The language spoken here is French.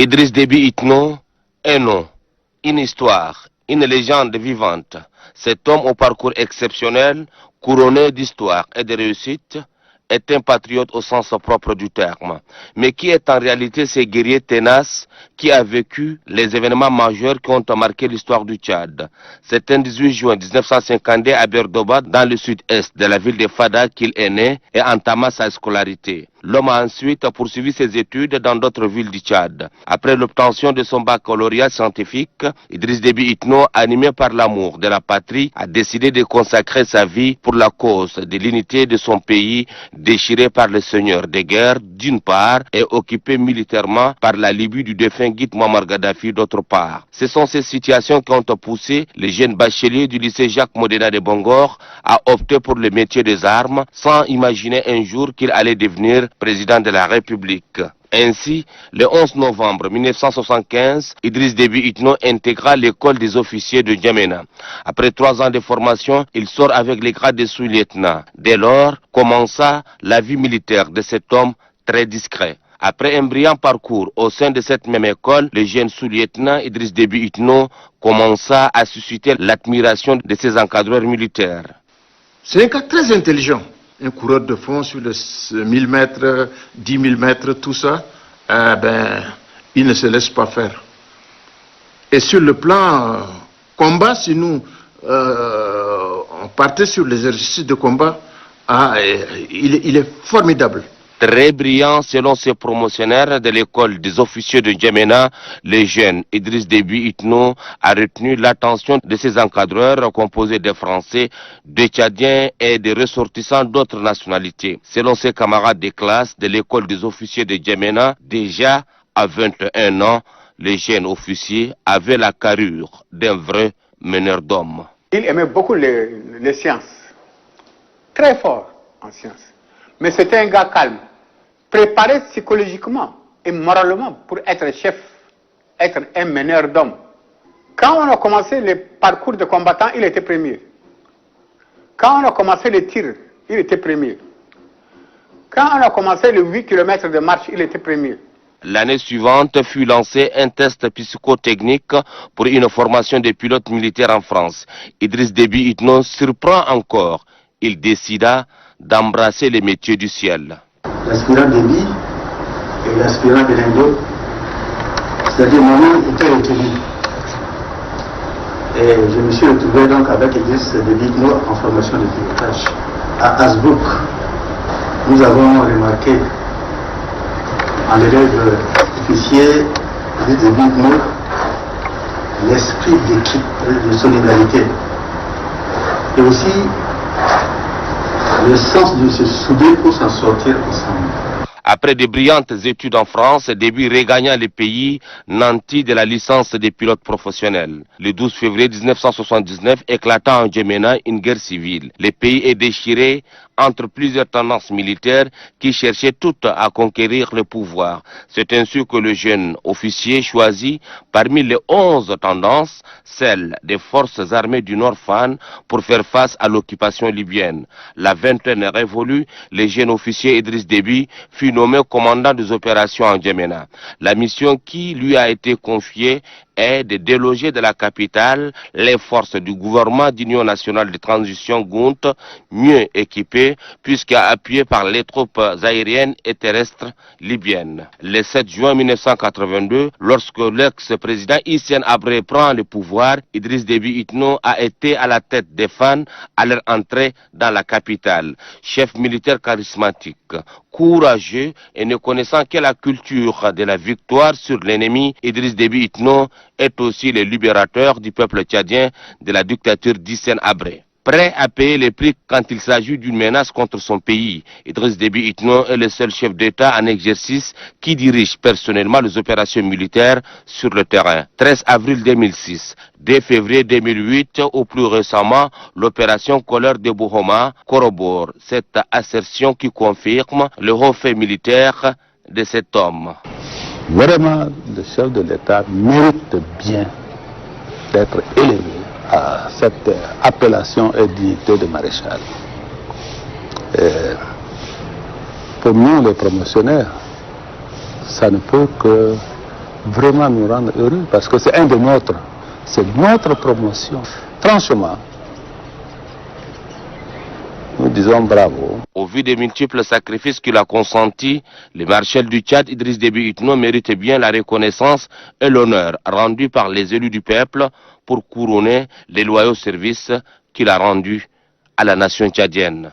Idriss Déby Itno, un nom, une histoire, une légende vivante. Cet homme au parcours exceptionnel, couronné d'histoire et de réussite, est un patriote au sens propre du terme, mais qui est en réalité ce guerrier tenace qui a vécu les événements majeurs qui ont marqué l'histoire du Tchad. C'est un 18 juin 1952 à Berdoba, dans le sud-est de la ville de Fada, qu'il est né et entama sa scolarité. L'homme a ensuite poursuivi ses études dans d'autres villes du Tchad. Après l'obtention de son baccalauréat scientifique, Idriss Déby Itno, animé par l'amour de la patrie, a décidé de consacrer sa vie pour la cause de l'unité de son pays, déchiré par le seigneur de guerre d'une part et occupé militairement par la Libye du défunt Guy Muammar Kadhafi d'autre part. Ce sont ces situations qui ont poussé les jeunes bacheliers du lycée Jacques Modena de Bangor à opter pour le métier des armes sans imaginer un jour qu'il allait devenir président de la République. Ainsi, le 11 novembre 1975, Idriss Déby Itno intégra l'école des officiers de N'Djamena. Après 3 ans de formation, il sort avec les grades de sous-lieutenant. Dès lors, commença la vie militaire de cet homme très discret. Après un brillant parcours au sein de cette même école, le jeune sous-lieutenant Idriss Déby Itno commença à susciter l'admiration de ses encadreurs militaires. C'est un gars très intelligent. Un coureur de fond sur les 1000 mètres, 10 000 mètres, tout ça, il ne se laisse pas faire. Et sur le plan combat, si nous on partait sur les exercices de combat, il est formidable. Très brillant selon ses promotionnaires de l'école des officiers de N'Djamena, le jeune Idriss Déby Itno a retenu l'attention de ses encadreurs composés de Français, de Tchadiens et de ressortissants d'autres nationalités. Selon ses camarades de classe de l'école des officiers de N'Djamena, déjà à 21 ans, le jeune officier avait la carrure d'un vrai meneur d'hommes. Il aimait beaucoup les sciences, très fort en sciences, mais c'était un gars calme, préparé psychologiquement et moralement pour être chef, être un meneur d'hommes. Quand on a commencé le parcours de combattant, il était premier. Quand on a commencé les tirs, il était premier. Quand on a commencé les 8 km de marche, il était premier. L'année suivante fut lancé un test psychotechnique pour une formation de pilotes militaires en France. Idriss Déby Itno surprend encore. Il décida d'embrasser les métiers du ciel. L'aspirant Déby et l'aspirant Belendo, c'est-à-dire moi-même, était retenu. Et je me suis retrouvé donc avec Idriss Déby Itno en formation de pilotage. À Hasbrook, nous avons remarqué en l'élève officier Idriss Déby Itno l'esprit d'équipe, de solidarité. Et aussi le sens de se souder pour s'en sortir ensemble. Après de brillantes études en France, Déby regagna le pays nanti de la licence des pilotes professionnels. Le 12 février 1979 éclata en N'Djamena une guerre civile. Le pays est déchiré entre plusieurs tendances militaires qui cherchaient toutes à conquérir le pouvoir. C'est ainsi que le jeune officier choisit parmi les 11 tendances celle des forces armées du Nord FAN pour faire face à l'occupation libyenne. La vingtaine révolue, le jeune officier Idriss Déby fut nommé commandant des opérations en N'Djamena. La mission qui lui a été confiée est de déloger de la capitale les forces du gouvernement d'union nationale de transition GUNT, mieux équipées puisqu'appuyées par les troupes aériennes et terrestres libyennes. Le 7 juin 1982, lorsque l'ex-président Hissène Habré prend le pouvoir, Idriss Déby Itno a été à la tête des FAN à leur entrée dans la capitale. Chef militaire charismatique, courageux et ne connaissant que la culture de la victoire sur l'ennemi, Idriss Déby Itno est aussi le libérateur du peuple tchadien de la dictature d'Hissène Habré. Prêt à payer les prix quand il s'agit d'une menace contre son pays, Idriss Déby Itno est le seul chef d'État en exercice qui dirige personnellement les opérations militaires sur le terrain. 13 avril 2006, 2 février 2008 ou plus récemment, l'opération Colère de Bohoma corrobore cette assertion qui confirme le haut fait militaire de cet homme. Vraiment, le chef de l'État mérite bien d'être élevé à cette appellation et dignité de maréchal. Pour nous, les promotionnaires, ça ne peut que vraiment nous rendre heureux parce que c'est un de nôtres. C'est notre promotion. Franchement, nous disons bravo. Au vu des multiples sacrifices qu'il a consentis, le maréchal du Tchad, Idriss Déby Itno, mérite bien la reconnaissance et l'honneur rendu par les élus du peuple pour couronner les loyaux services qu'il a rendus à la nation tchadienne.